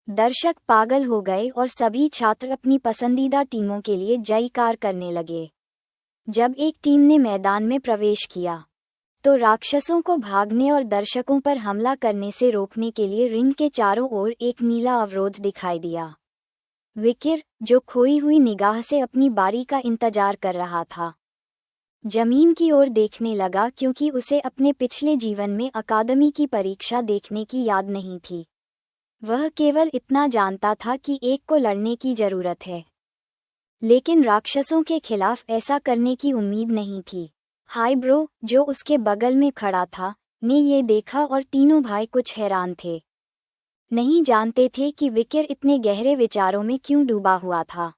दर्शक पागल हो गए और सभी छात्र अपनी पसंदीदा टीमों के लिए जयकार करने लगे। जब एक टीम ने मैदान में प्रवेश किया तो राक्षसों को भागने और दर्शकों पर हमला करने से रोकने के लिए रिंग के चारों ओर एक नीला अवरोध दिखाई दिया। विकिर, जो खोई हुई निगाह से अपनी बारी का इंतजार कर रहा था, जमीन की ओर देखने लगा क्योंकि उसे अपने पिछले जीवन में अकादमी की परीक्षा देखने की याद नहीं थी। वह केवल इतना जानता था कि एक को लड़ने की जरूरत है, लेकिन राक्षसों के खिलाफ ऐसा करने की उम्मीद नहीं थी। हाय ब्रो, जो उसके बगल में खड़ा था, ने ये देखा और तीनों भाई कुछ हैरान थे। नहीं जानते थे कि विकिर इतने गहरे विचारों में क्यों डूबा हुआ था।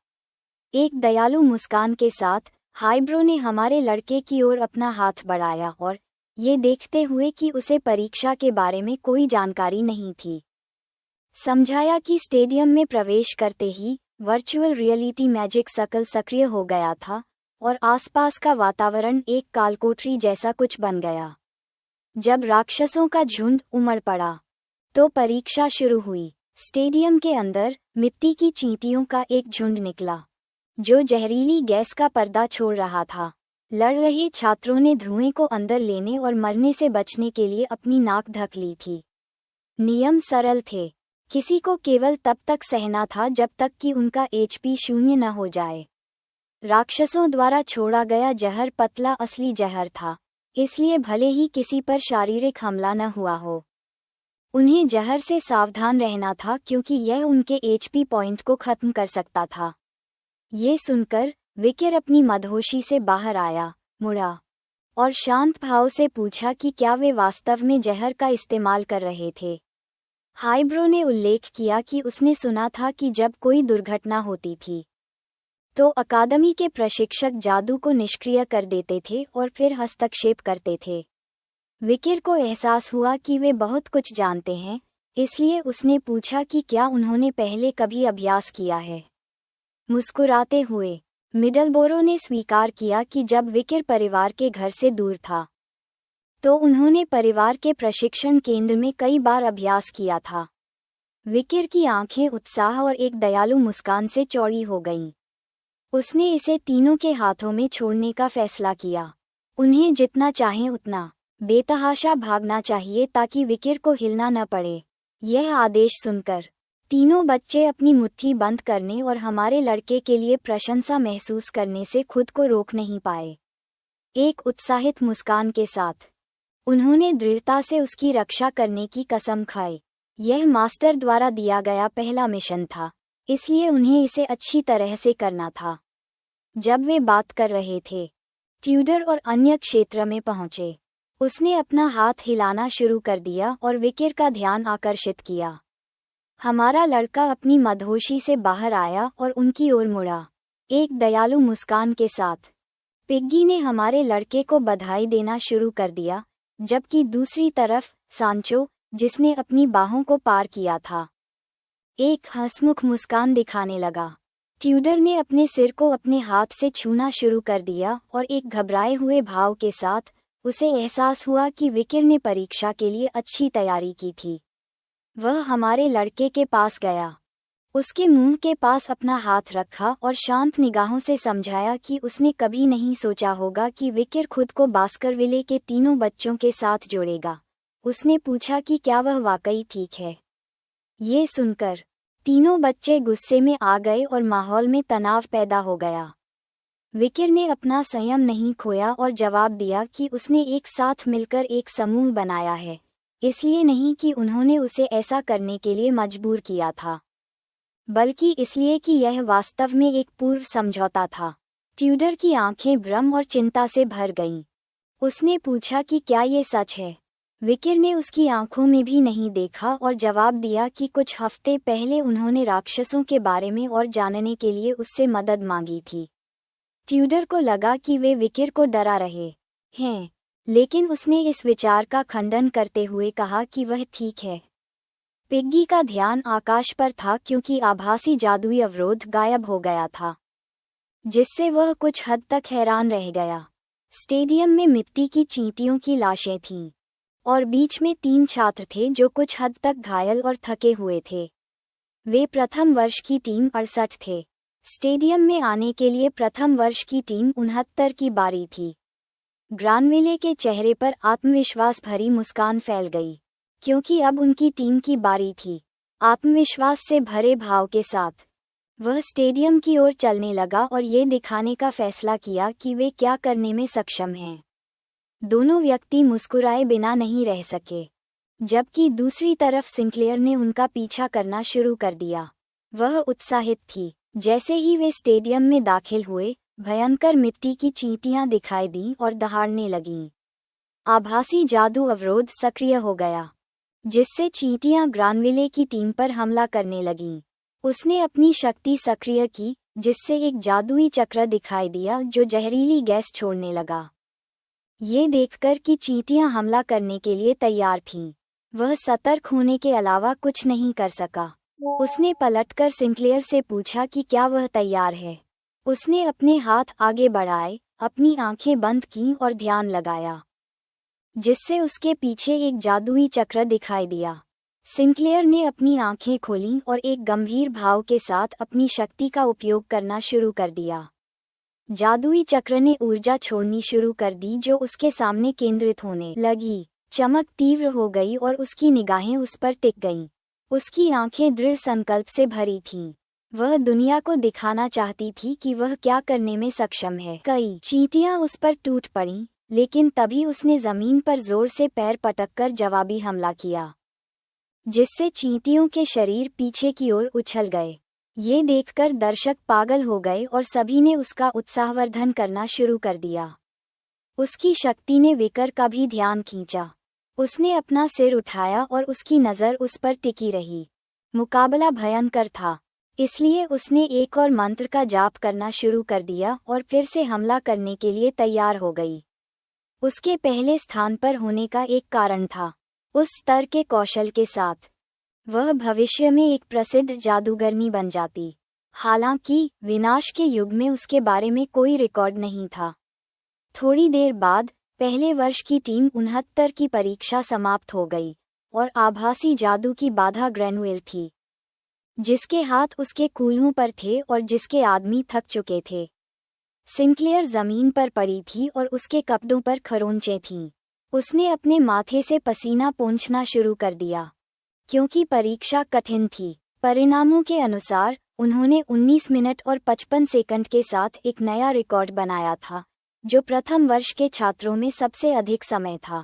एक दयालु मुस्कान के साथ हाय ब्रो ने हमारे लड़के की ओर अपना हाथ बढ़ाया और ये देखते हुए कि उसे परीक्षा के बारे में कोई जानकारी नहीं थी, समझाया कि स्टेडियम में प्रवेश करते ही वर्चुअल रियलिटी मैजिक सर्कल सक्रिय हो गया था और आसपास का वातावरण एक कालकोठरी जैसा कुछ बन गया। जब राक्षसों का झुंड उमड़ पड़ा तो परीक्षा शुरू हुई। स्टेडियम के अंदर मिट्टी की चींटियों का एक झुंड निकला जो जहरीली गैस का पर्दा छोड़ रहा था। लड़ रहे छात्रों ने धुएं को अंदर लेने और मरने से बचने के लिए अपनी नाक ढक ली थी। नियम सरल थे, किसी को केवल तब तक सहना था जब तक कि उनका एचपी शून्य न हो जाए। राक्षसों द्वारा छोड़ा गया जहर पतला असली जहर था, इसलिए भले ही किसी पर शारीरिक हमला न हुआ हो, उन्हें जहर से सावधान रहना था क्योंकि यह उनके एचपी पॉइंट को खत्म कर सकता था। ये सुनकर विकिर अपनी मदहोशी से बाहर आया, मुड़ा और शांत भाव से पूछा कि क्या वे वास्तव में जहर का इस्तेमाल कर रहे थे। हाइब्रो ने उल्लेख किया कि उसने सुना था कि जब कोई दुर्घटना होती थी तो अकादमी के प्रशिक्षक जादू को निष्क्रिय कर देते थे और फिर हस्तक्षेप करते थे। विकिर को एहसास हुआ कि वे बहुत कुछ जानते हैं, इसलिए उसने पूछा कि क्या उन्होंने पहले कभी अभ्यास किया है। मुस्कुराते हुए मिडलबोरो ने स्वीकार किया कि जब विकिर परिवार के घर से दूर था तो उन्होंने परिवार के प्रशिक्षण केंद्र में कई बार अभ्यास किया था। विकिर की आंखें उत्साह और एक दयालु मुस्कान से चौड़ी हो गईं। उसने इसे तीनों के हाथों में छोड़ने का फैसला किया। उन्हें जितना चाहें उतना बेतहाशा भागना चाहिए ताकि विकिर को हिलना न पड़े। यह आदेश सुनकर तीनों बच्चे अपनी मुट्ठी बंद करने और हमारे लड़के के लिए प्रशंसा महसूस करने से खुद को रोक नहीं पाए। एक उत्साहित मुस्कान के साथ उन्होंने दृढ़ता से उसकी रक्षा करने की कसम खाई। यह मास्टर द्वारा दिया गया पहला मिशन था, इसलिए उन्हें इसे अच्छी तरह से करना था। जब वे बात कर रहे थे, ट्यूडर और अन्य क्षेत्र में पहुंचे। उसने अपना हाथ हिलाना शुरू कर दिया और विकिर का ध्यान आकर्षित किया। हमारा लड़का अपनी मदहोशी से बाहर आया और उनकी ओर मुड़ा, एक दयालु मुस्कान के साथ। पिग्गी ने हमारे लड़के को बधाई देना शुरू कर दिया, जबकि दूसरी तरफ सांचो, जिसने अपनी बाहों को पार किया था, एक हंसमुख मुस्कान दिखाने लगा। ट्यूडर ने अपने सिर को अपने हाथ से छूना शुरू कर दिया और एक घबराए हुए भाव के साथ उसे एहसास हुआ कि विकिर ने परीक्षा के लिए अच्छी तैयारी की थी। वह हमारे लड़के के पास गया, उसके मुंह के पास अपना हाथ रखा और शांत निगाहों से समझाया कि उसने कभी नहीं सोचा होगा कि विकिर खुद को बास्करविले के तीनों बच्चों के साथ जोड़ेगा। उसने पूछा कि क्या वह वाकई ठीक है। ये सुनकर तीनों बच्चे गुस्से में आ गए और माहौल में तनाव पैदा हो गया। विकिर ने अपना संयम नहीं खोया और जवाब दिया कि उसने एक साथ मिलकर एक समूह बनाया है, इसलिए नहीं कि उन्होंने उसे ऐसा करने के लिए मजबूर किया था, बल्कि इसलिए कि यह वास्तव में एक पूर्व समझौता था। ट्यूडर की आंखें भ्रम और चिंता से भर गईं। उसने पूछा कि क्या ये सच है। विकिर ने उसकी आंखों में भी नहीं देखा और जवाब दिया कि कुछ हफ्ते पहले उन्होंने राक्षसों के बारे में और जानने के लिए उससे मदद मांगी थी। ट्यूडर को लगा कि वे विकिर को डरा रहे हैं, लेकिन उसने इस विचार का खंडन करते हुए कहा कि वह ठीक है। पिग्गी का ध्यान आकाश पर था क्योंकि आभासी जादुई अवरोध गायब हो गया था, जिससे वह कुछ हद तक हैरान रह गया। स्टेडियम में मिट्टी की चींटियों की लाशें थीं और बीच में 3 छात्र थे जो कुछ हद तक घायल और थके हुए थे। वे प्रथम वर्ष की टीम 68 थे। स्टेडियम में आने के लिए प्रथम वर्ष की टीम 69 की बारी थी। ग्रानविले के चेहरे पर आत्मविश्वास भरी मुस्कान फैल गई, क्योंकि अब उनकी टीम की बारी थी। आत्मविश्वास से भरे भाव के साथ वह स्टेडियम की ओर चलने लगा और ये दिखाने का फैसला किया कि वे क्या करने में सक्षम हैं। दोनों व्यक्ति मुस्कुराए बिना नहीं रह सके, जबकि दूसरी तरफ सिंक्लेयर ने उनका पीछा करना शुरू कर दिया। वह उत्साहित थी। जैसे ही वे स्टेडियम में दाखिल हुए, भयंकर मिट्टी की चींटियां दिखाई दीं और दहाड़ने लगीं। आभासी जादू अवरोध सक्रिय हो गया, जिससे चींटियां ग्रानविले की टीम पर हमला करने लगीं। उसने अपनी शक्ति सक्रिय की, जिससे एक जादुई चक्र दिखाई दिया जो जहरीली गैस छोड़ने लगा। ये देखकर कि चींटियां हमला करने के लिए तैयार थीं, वह सतर्क होने के अलावा कुछ नहीं कर सका। उसने पलटकर सिंक्लेयर से पूछा कि क्या वह तैयार है। उसने अपने हाथ आगे बढ़ाए, अपनी आंखें बंद कीं और ध्यान लगाया, जिससे उसके पीछे एक जादुई चक्र दिखाई दिया। सिंक्लेयर ने अपनी आंखें खोलीं और एक गंभीर भाव के साथ अपनी शक्ति का उपयोग करना शुरू कर दिया। जादुई चक्र ने ऊर्जा छोड़नी शुरू कर दी जो उसके सामने केंद्रित होने लगी। चमक तीव्र हो गई और उसकी निगाहें उस पर टिक गईं। उसकी आंखें दृढ़ संकल्प से भरी थीं। वह दुनिया को दिखाना चाहती थी कि वह क्या करने में सक्षम है। कई चींटियां उस पर टूट पड़ीं, लेकिन तभी उसने जमीन पर जोर से पैर पटककर जवाबी हमला किया, जिससे चींटियों के शरीर पीछे की ओर उछल गए। ये देखकर दर्शक पागल हो गए और सभी ने उसका उत्साहवर्धन करना शुरू कर दिया। उसकी शक्ति ने विकर का भी ध्यान खींचा। उसने अपना सिर उठाया और उसकी नज़र उस पर टिकी रही। मुकाबला भयंकर था, इसलिए उसने एक और मंत्र का जाप करना शुरू कर दिया और फिर से हमला करने के लिए तैयार हो गई। उसके पहले स्थान पर होने का एक कारण था, उस स्तर के कौशल के साथ वह भविष्य में एक प्रसिद्ध जादूगरनी बन जाती। हालांकि विनाश के युग में उसके बारे में कोई रिकॉर्ड नहीं था। थोड़ी देर बाद पहले वर्ष की टीम 69 की परीक्षा समाप्त हो गई और आभासी जादू की बाधा ग्रैनुएल थी, जिसके हाथ उसके कूल्हों पर थे और जिसके आदमी थक चुके थे। सिंक्लेयर जमीन पर पड़ी थी और उसके कपड़ों पर खरोंचें थीं। उसने अपने माथे से पसीना पोंछना शुरू कर दिया, क्योंकि परीक्षा कठिन थी। परिणामों के अनुसार उन्होंने 19 मिनट और 55 सेकंड के साथ एक नया रिकॉर्ड बनाया था, जो प्रथम वर्ष के छात्रों में सबसे अधिक समय था।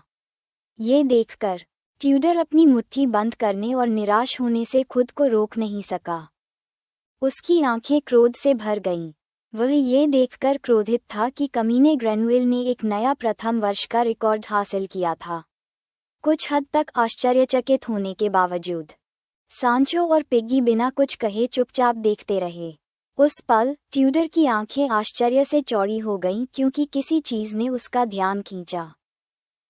ये देखकर ट्यूडर अपनी मुट्ठी बंद करने और निराश होने से खुद को रोक नहीं सका। उसकी आंखें क्रोध से भर गईं। वह ये देखकर क्रोधित था कि कमीने ग्रैनुएल ने एक नया प्रथम वर्ष का रिकॉर्ड हासिल किया था। कुछ हद तक आश्चर्यचकित होने के बावजूद सांचो और पिग्गी बिना कुछ कहे चुपचाप देखते रहे। उस पल ट्यूडर की आंखें आश्चर्य से चौड़ी हो गईं, क्योंकि किसी चीज ने उसका ध्यान खींचा।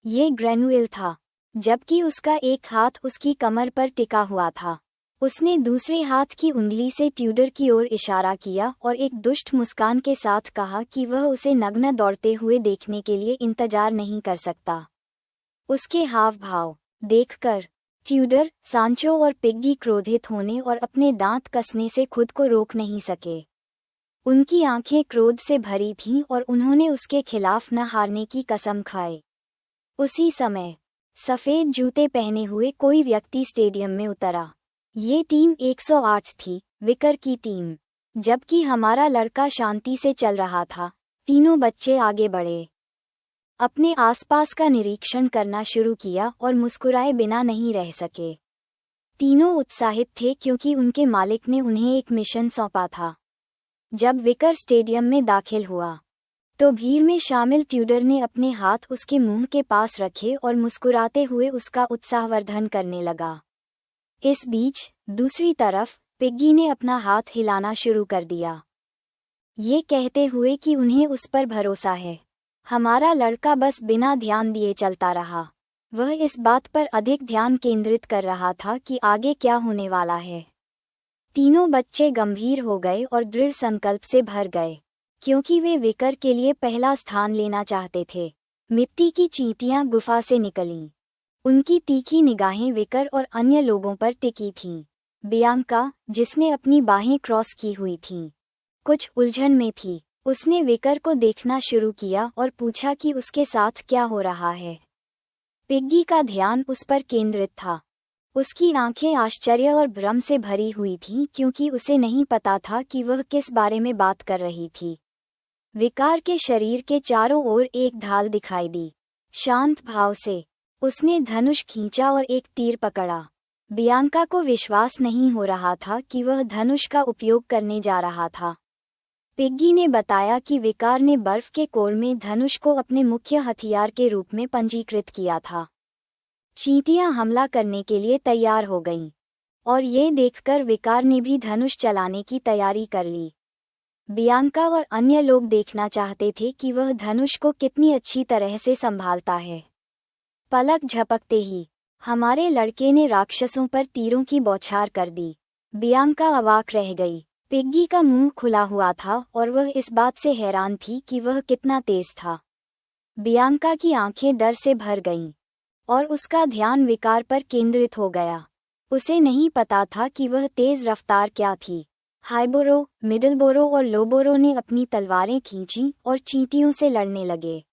ये ग्रैनुएल था, जबकि उसका एक हाथ उसकी कमर पर टिका हुआ था। उसने दूसरे हाथ की उंगली से ट्यूडर की ओर इशारा किया और एक दुष्ट मुस्कान के साथ कहा कि वह उसे नग्न दौड़ते हुए देखने के लिए इंतजार नहीं कर सकता। उसके हाव भाव देखकर ट्यूडर, सांचो और पिग्गी क्रोधित होने और अपने दांत कसने से खुद को रोक नहीं सके। उनकी आंखें क्रोध से भरी थीं और उन्होंने उसके खिलाफ न हारने की कसम खाई। उसी समय सफ़ेद जूते पहने हुए कोई व्यक्ति स्टेडियम में उतरा। ये टीम 108 थी, विकर की टीम। जबकि हमारा लड़का शांति से चल रहा था, तीनों बच्चे आगे बढ़े, अपने आसपास का निरीक्षण करना शुरू किया और मुस्कुराए बिना नहीं रह सके। तीनों उत्साहित थे क्योंकि उनके मालिक ने उन्हें एक मिशन सौंपा था। जब विकर स्टेडियम में दाखिल हुआ, तो भीड़ में शामिल ट्यूडर ने अपने हाथ उसके मुंह के पास रखे और मुस्कुराते हुए उसका उत्साहवर्धन करने लगा। इस बीच दूसरी तरफ पिग्गी ने अपना हाथ हिलाना शुरू कर दिया, ये कहते हुए कि उन्हें उस पर भरोसा है। हमारा लड़का बस बिना ध्यान दिए चलता रहा। वह इस बात पर अधिक ध्यान केंद्रित कर रहा था कि आगे क्या होने वाला है। तीनों बच्चे गंभीर हो गए और दृढ़ संकल्प से भर गए, क्योंकि वे विकर के लिए पहला स्थान लेना चाहते थे। मिट्टी की चींटियां गुफा से निकलीं। उनकी तीखी निगाहें विकर और अन्य लोगों पर टिकी थीं। बियांका, जिसने अपनी बाहें क्रॉस की हुई थीं, कुछ उलझन में थी। उसने विकर को देखना शुरू किया और पूछा कि उसके साथ क्या हो रहा है। पिग्गी का ध्यान उस पर केंद्रित था। उसकी आंखें आश्चर्य और भ्रम से भरी हुई थीं क्योंकि उसे नहीं पता था कि वह किस बारे में बात कर रही थी। विकार के शरीर के चारों ओर एक ढाल दिखाई दी। शांत भाव से उसने धनुष खींचा और एक तीर पकड़ा। बियांका को विश्वास नहीं हो रहा था कि वह धनुष का उपयोग करने जा रहा था। पिग्गी ने बताया कि विकार ने बर्फ के कोर में धनुष को अपने मुख्य हथियार के रूप में पंजीकृत किया था। चींटियां हमला करने के लिए तैयार हो गईं, और ये देखकर विकार ने भी धनुष चलाने की तैयारी कर ली। बियांका और अन्य लोग देखना चाहते थे कि वह धनुष को कितनी अच्छी तरह से संभालता है। पलक झपकते ही हमारे लड़के ने राक्षसों पर तीरों की बौछार कर दी। बियांका अवाक रह गई। पिग्गी का मुंह खुला हुआ था और वह इस बात से हैरान थी कि वह कितना तेज था। बियांका की आंखें डर से भर गईं, और उसका ध्यान विकार पर केंद्रित हो गया। उसे नहीं पता था कि वह तेज रफ्तार क्या थी। हाइबोरो, मिडलबोरो और लोबोरो ने अपनी तलवारें खींची और चींटियों से लड़ने लगे।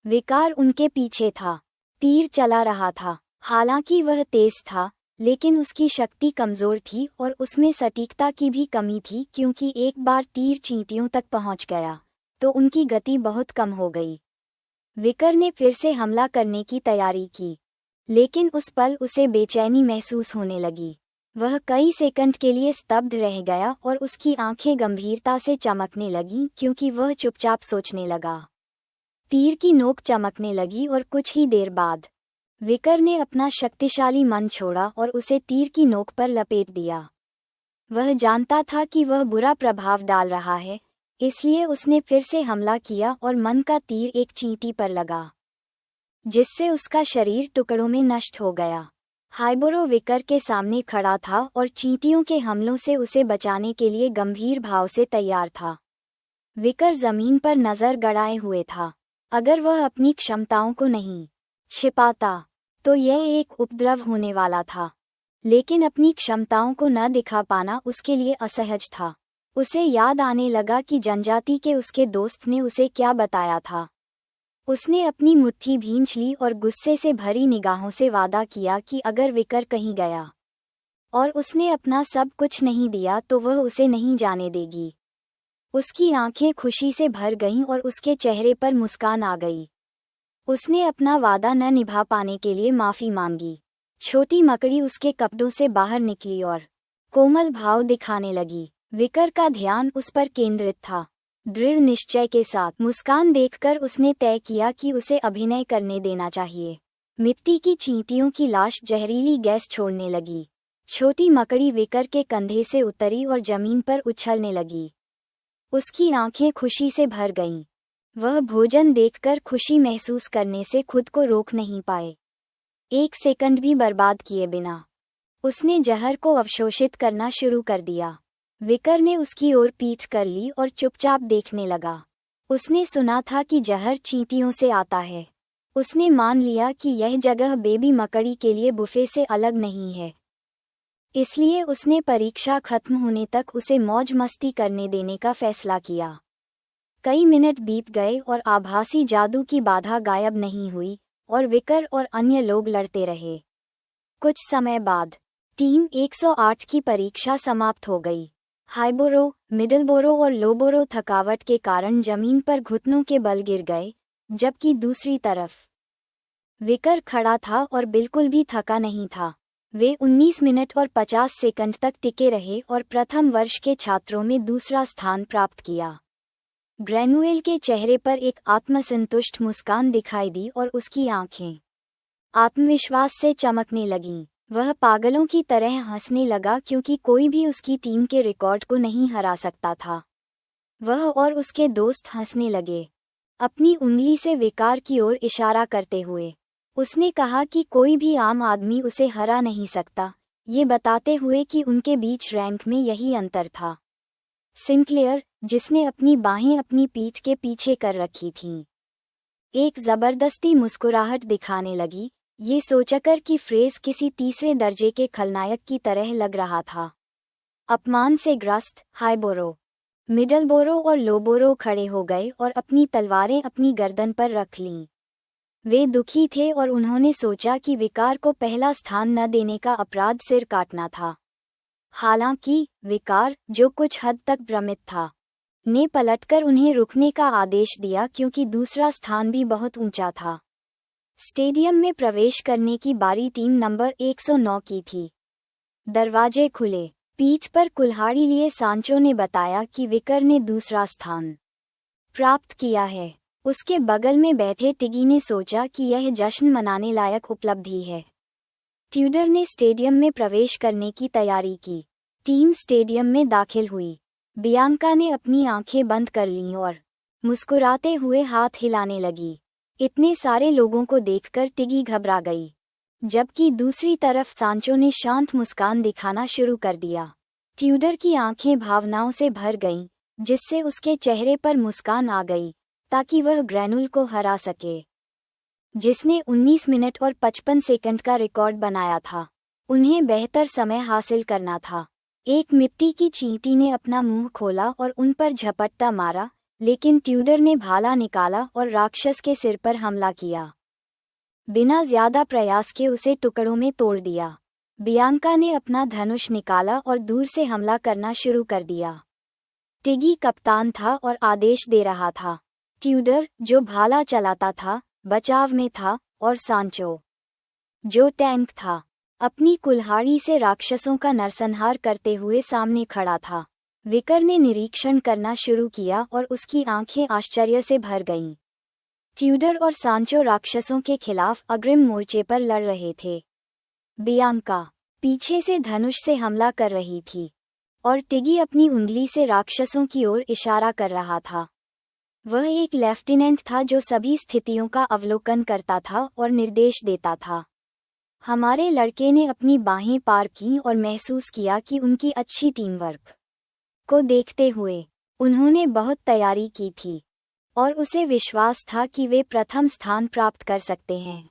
विकार उनके पीछे था, तीर चला रहा था। हालांकि वह तेज था, लेकिन उसकी शक्ति कमजोर थी और उसमें सटीकता की भी कमी थी क्योंकि एक बार तीर चींटियों तक पहुंच गया तो उनकी गति बहुत कम हो गई। विकर ने फिर से हमला करने की तैयारी की, लेकिन उस पल उसे बेचैनी महसूस होने लगी। वह कई सेकंड के लिए स्तब्ध रह गया और उसकी आंखें गंभीरता से चमकने लगीं क्योंकि वह चुपचाप सोचने लगा। तीर की नोक चमकने लगी और कुछ ही देर बाद विकर ने अपना शक्तिशाली मन छोड़ा और उसे तीर की नोक पर लपेट दिया। वह जानता था कि वह बुरा प्रभाव डाल रहा है, इसलिए उसने फिर से हमला किया और मन का तीर एक चींटी पर लगा, जिससे उसका शरीर टुकड़ों में नष्ट हो गया। हाइबोरो विकर के सामने खड़ा था और चींटियों के हमलों से उसे बचाने के लिए गंभीर भाव से तैयार था। विकर जमीन पर नजर गड़ाए हुए था। अगर वह अपनी क्षमताओं को नहीं छिपाता तो यह एक उपद्रव होने वाला था, लेकिन अपनी क्षमताओं को न दिखा पाना उसके लिए असहज था। उसे याद आने लगा कि जनजाति के उसके दोस्त ने उसे क्या बताया था। उसने अपनी मुट्ठी भींच ली और गुस्से से भरी निगाहों से वादा किया कि अगर विकर कहीं गया और उसने अपना सब कुछ नहीं दिया तो वह उसे नहीं जाने देगी। उसकी आंखें खुशी से भर गईं और उसके चेहरे पर मुस्कान आ गई। उसने अपना वादा न निभा पाने के लिए माफी मांगी। छोटी मकड़ी उसके कपड़ों से बाहर निकली और कोमल भाव दिखाने लगी। विकर का ध्यान उस पर केंद्रित था। दृढ़ निश्चय के साथ मुस्कान देखकर उसने तय किया कि उसे अभिनय करने देना चाहिए। मिट्टी की चींटियों की लाश जहरीली गैस छोड़ने लगी। छोटी मकड़ी विकर के कंधे से उतरी और जमीन पर उछलने लगी। उसकी आंखें खुशी से भर गईं। वह भोजन देखकर खुशी महसूस करने से खुद को रोक नहीं पाए। एक सेकंड भी बर्बाद किए बिना उसने जहर को अवशोषित करना शुरू कर दिया। विकर ने उसकी ओर पीठ कर ली और चुपचाप देखने लगा। उसने सुना था कि जहर चींटियों से आता है। उसने मान लिया कि यह जगह बेबी मकड़ी के लिए बुफे से अलग नहीं है, इसलिए उसने परीक्षा खत्म होने तक उसे मौज मस्ती करने देने का फैसला किया। कई मिनट बीत गए और आभासी जादू की बाधा गायब नहीं हुई और विकर और अन्य लोग लड़ते रहे। कुछ समय बाद टीम 108 की परीक्षा समाप्त हो गई। हाइबोरो, मिडलबोरो और लोबोरो थकावट के कारण जमीन पर घुटनों के बल गिर गए, जबकि दूसरी तरफ विकर खड़ा था और बिल्कुल भी थका नहीं था। वे 19 मिनट और 50 सेकंड तक टिके रहे और प्रथम वर्ष के छात्रों में दूसरा स्थान प्राप्त किया। ग्रेनुएल के चेहरे पर एक आत्मसंतुष्ट मुस्कान दिखाई दी और उसकी आंखें आत्मविश्वास से चमकने लगीं। वह पागलों की तरह हंसने लगा क्योंकि कोई भी उसकी टीम के रिकॉर्ड को नहीं हरा सकता था। वह और उसके दोस्त हंसने लगे, अपनी उंगली से विकार की ओर इशारा करते हुए। उसने कहा कि कोई भी आम आदमी उसे हरा नहीं सकता, ये बताते हुए कि उनके बीच रैंक में यही अंतर था। सिंक्लेयर, जिसने अपनी बाहें अपनी पीठ के पीछे कर रखी थीं, एक जबरदस्ती मुस्कुराहट दिखाने लगी, ये सोचकर कि फ्रेज किसी तीसरे दर्जे के खलनायक की तरह लग रहा था। अपमान से ग्रस्त हाइबोरो, मिडलबोरो और लोबोरो खड़े हो गए और अपनी तलवारें अपनी गर्दन पर रख लीं। वे दुखी थे और उन्होंने सोचा कि विकार को पहला स्थान न देने का अपराध सिर काटना था। हालांकि विकार, जो कुछ हद तक भ्रमित था, ने पलटकर उन्हें रुकने का आदेश दिया क्योंकि दूसरा स्थान भी बहुत ऊंचा था। स्टेडियम में प्रवेश करने की बारी टीम नंबर 109 की थी। दरवाजे खुले। पीठ पर कुल्हाड़ी लिए सांचो ने बताया कि विकर ने दूसरा स्थान प्राप्त किया है। उसके बगल में बैठे टिगी ने सोचा कि यह जश्न मनाने लायक उपलब्धि है। ट्यूडर ने स्टेडियम में प्रवेश करने की तैयारी की। टीम स्टेडियम में दाखिल हुई। बियांका ने अपनी आंखें बंद कर लीं और मुस्कुराते हुए हाथ हिलाने लगी। इतने सारे लोगों को देखकर टिगी घबरा गई, जबकि दूसरी तरफ सांचो ने शांत मुस्कान दिखाना शुरू कर दिया। ट्यूडर की आंखें भावनाओं से भर गईं, जिससे उसके चेहरे पर मुस्कान आ गई ताकि वह ग्रैनुल को हरा सके, जिसने 19 मिनट और 55 सेकंड का रिकॉर्ड बनाया था। उन्हें बेहतर समय हासिल करना था। एक मिट्टी की चींटी ने अपना मुंह खोला और उन पर झपट्टा मारा, लेकिन ट्यूडर ने भाला निकाला और राक्षस के सिर पर हमला किया। बिना ज्यादा प्रयास के उसे टुकड़ों में तोड़ दिया। बियांका ने अपना धनुष निकाला और दूर से हमला करना शुरू कर दिया। टिगी कप्तान था और आदेश दे रहा था। ट्यूडर, जो भाला चलाता था, बचाव में था, और सांचो, जो टैंक था, अपनी कुल्हाड़ी से राक्षसों का नरसंहार करते हुए सामने खड़ा था। विकर ने निरीक्षण करना शुरू किया और उसकी आंखें आश्चर्य से भर गईं। ट्यूडर और सांचो राक्षसों के खिलाफ अग्रिम मोर्चे पर लड़ रहे थे। बियांका पीछे से धनुष से हमला कर रही थी और टिगी अपनी उंगली से राक्षसों की ओर इशारा कर रहा था। वह एक लेफ्टिनेंट था जो सभी स्थितियों का अवलोकन करता था और निर्देश देता था। हमारे लड़के ने अपनी बाहें पार की और महसूस किया कि उनकी अच्छी टीम वर्क को देखते हुए उन्होंने बहुत तैयारी की थी और उसे विश्वास था कि वे प्रथम स्थान प्राप्त कर सकते हैं।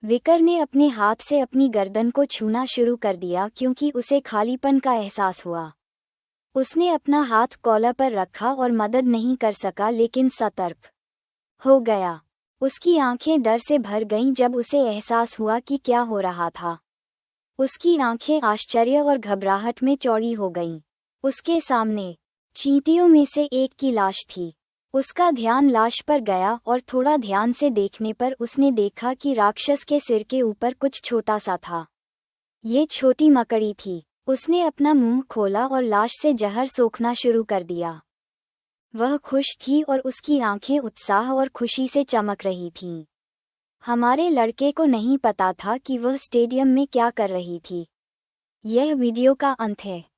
विकर ने अपने हाथ से अपनी गर्दन को छूना शुरू कर दिया क्योंकि उसे खालीपन का एहसास हुआ। उसने अपना हाथ कॉलर पर रखा और मदद नहीं कर सका, लेकिन सतर्क हो गया। उसकी आंखें डर से भर गईं जब उसे एहसास हुआ कि क्या हो रहा था। उसकी आंखें आश्चर्य और घबराहट में चौड़ी हो गईं। उसके सामने चींटियों में से एक की लाश थी। उसका ध्यान लाश पर गया और थोड़ा ध्यान से देखने पर उसने देखा कि राक्षस के सिर के ऊपर कुछ छोटा सा था। ये छोटी मकड़ी थी। उसने अपना मुंह खोला और लाश से जहर सोखना शुरू कर दिया। वह खुश थी और उसकी आंखें उत्साह और खुशी से चमक रही थीं। हमारे लड़के को नहीं पता था कि वह स्टेडियम में क्या कर रही थी। यह वीडियो का अंत है।